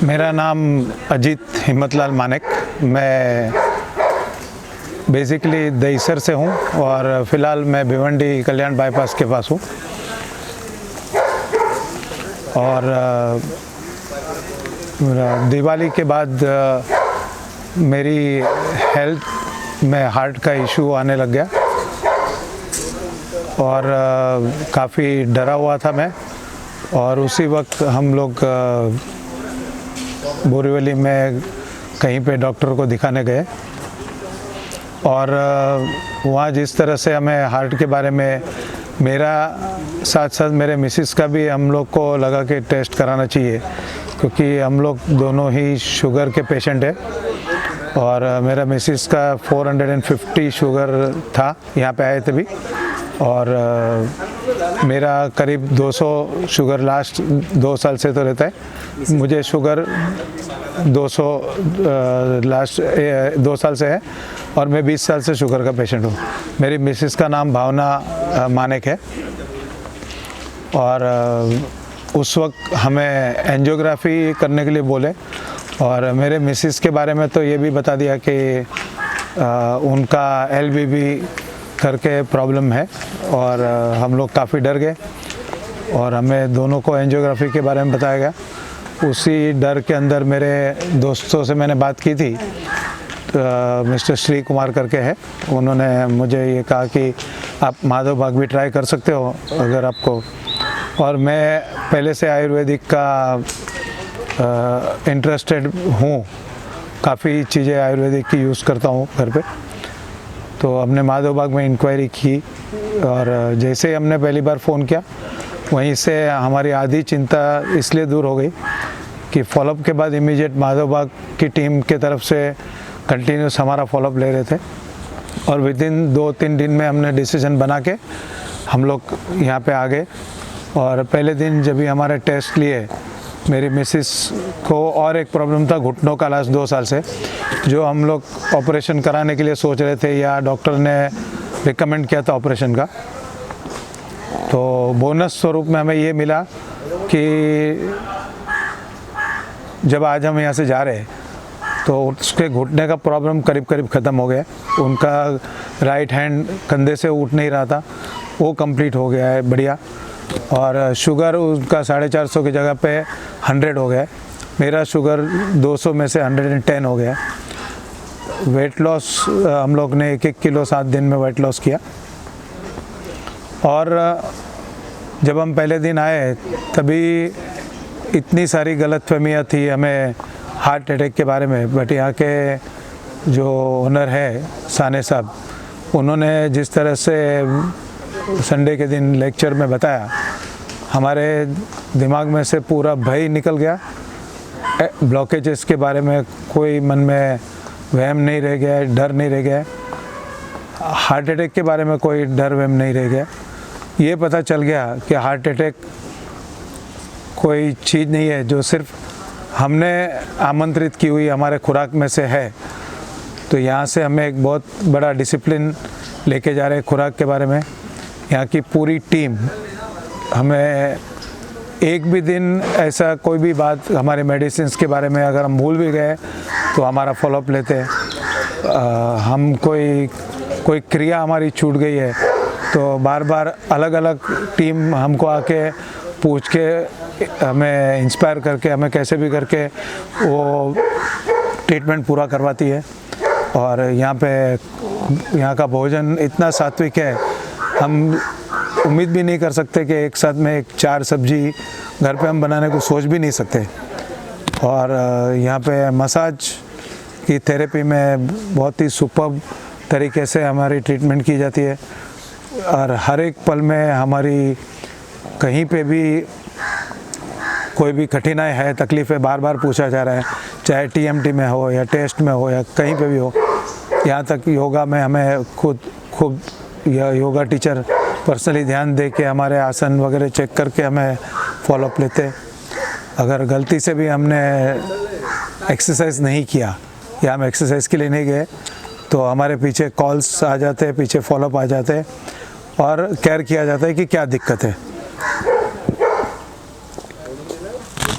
मेरा नाम अजीत हिम्मतलाल मानेक। मैं बेसिकली दहीसर से हूँ और फ़िलहाल मैं भिवंडी कल्याण बाईपास के पास हूँ। और दिवाली के बाद मेरी हेल्थ में हार्ट का इशू आने लग गया और काफ़ी डरा हुआ था मैं। और उसी वक्त हम लोग बोरीवली में कहीं पे डॉक्टर को दिखाने गए और वहाँ जिस तरह से हमें हार्ट के बारे में, मेरा साथ साथ मेरे मिसेस का भी हम लोग को लगा कि टेस्ट कराना चाहिए, क्योंकि हम लोग दोनों ही शुगर के पेशेंट हैं। और मेरा मिसेस का 450 शुगर था यहाँ पे आए तभी, और मेरा करीब 200 शुगर लास्ट 2 साल से तो रहता है। मुझे शुगर 200 लास्ट 2 साल से है और मैं 20 साल से शुगर का पेशेंट हूँ। मेरी मिसेस का नाम भावना मानेक है। और उस वक्त हमें एंजियोग्राफी करने के लिए बोले और मेरे मिसेस के बारे में तो ये भी बता दिया कि उनका LVB करके प्रॉब्लम है। और हम लोग काफ़ी डर गए और हमें दोनों को एंजियोग्राफी के बारे में बताया गया। उसी डर के अंदर मेरे दोस्तों से मैंने बात की थी, मिस्टर श्री कुमार करके है, उन्होंने मुझे ये कहा कि आप माधव बाग भी ट्राई कर सकते हो अगर आपको। और मैं पहले से आयुर्वेदिक का इंटरेस्टेड हूँ, काफ़ी चीज़ें आयुर्वेदिक की यूज़ करता हूँ घर पे। तो हमने माधव बाग में इंक्वायरी की और जैसे ही हमने पहली बार फ़ोन किया, वहीं से हमारी आधी चिंता इसलिए दूर हो गई कि फॉलोअप के बाद इमीडिएट माधव बाग की टीम के तरफ से कंटिन्यूस हमारा फॉलोअप ले रहे थे। और विदिन 2-3 दिन में हमने डिसीजन बना के हम लोग यहाँ पे आ गए। और पहले दिन जब भी हमारे टेस्ट लिए, मेरी मिसेस को और एक प्रॉब्लम था घुटनों का लास्ट 2 साल से, जो हम लोग ऑपरेशन कराने के लिए सोच रहे थे या डॉक्टर ने रिकमेंड किया था ऑपरेशन का। तो बोनस स्वरूप में हमें ये मिला कि जब आज हम यहाँ से जा रहे हैं तो उसके घुटने का प्रॉब्लम करीब करीब ख़त्म हो गया। उनका राइट हैंड कंधे से उठ नहीं रहा था, वो कंप्लीट हो गया है बढ़िया। और शुगर उनका 450 की जगह पे 100 हो गया। मेरा शुगर 200 में से 110 हो गया। वेट लॉस हम लोग ने 1-1 किलो 7 दिन में वेट लॉस किया। और जब हम पहले दिन आए तभी इतनी सारी गलतफहमियाँ थी हमें हार्ट अटैक के बारे में। बट यहाँ के जो ओनर है साने साहब, उन्होंने जिस तरह से संडे के दिन लेक्चर में बताया, हमारे दिमाग में से पूरा भय निकल गया। ब्लॉकेजेस के बारे में कोई मन में वहम नहीं रह गया, डर नहीं रह गया। हार्ट अटैक के बारे में कोई डर वहम नहीं रह गया। ये पता चल गया कि हार्ट अटैक कोई चीज़ नहीं है जो सिर्फ हमने आमंत्रित की हुई हमारे खुराक में से है। तो यहाँ से हमें एक बहुत बड़ा डिसिप्लिन लेके जा रहे हैं खुराक के बारे में। यहाँ की पूरी टीम हमें एक भी दिन ऐसा कोई भी बात हमारे मेडिसिन्स के बारे में अगर हम भूल भी गए तो हमारा फॉलोअप लेते हैं। हम कोई क्रिया हमारी छूट गई है तो बार बार अलग अलग टीम हमको आके पूछ के हमें इंस्पायर करके हमें कैसे भी करके वो ट्रीटमेंट पूरा करवाती है। और यहाँ का भोजन इतना सात्विक है, हम उम्मीद भी नहीं कर सकते कि एक साथ में 4 सब्जी घर पे हम बनाने को सोच भी नहीं सकते। और यहाँ पे मसाज की थेरेपी में बहुत ही सुपर्ब तरीके से हमारी ट्रीटमेंट की जाती है। और हर एक पल में हमारी कहीं पे भी कोई भी कठिनाई है, तकलीफ़ें बार बार पूछा जा रहा है, चाहे TMT में हो या टेस्ट में हो या कहीं पे भी हो। यहाँ तक योगा में हमें खुद योगा टीचर पर्सनली ध्यान दे के हमारे आसन वगैरह चेक करके हमें फॉलोअप लेते। अगर गलती से भी हमने एक्सरसाइज नहीं किया या हम एक्सरसाइज के लिए नहीं गए तो हमारे पीछे कॉल्स आ जाते हैं, पीछे फॉलोअप आ जाते हैं और केयर किया जाता है कि क्या दिक्कत है।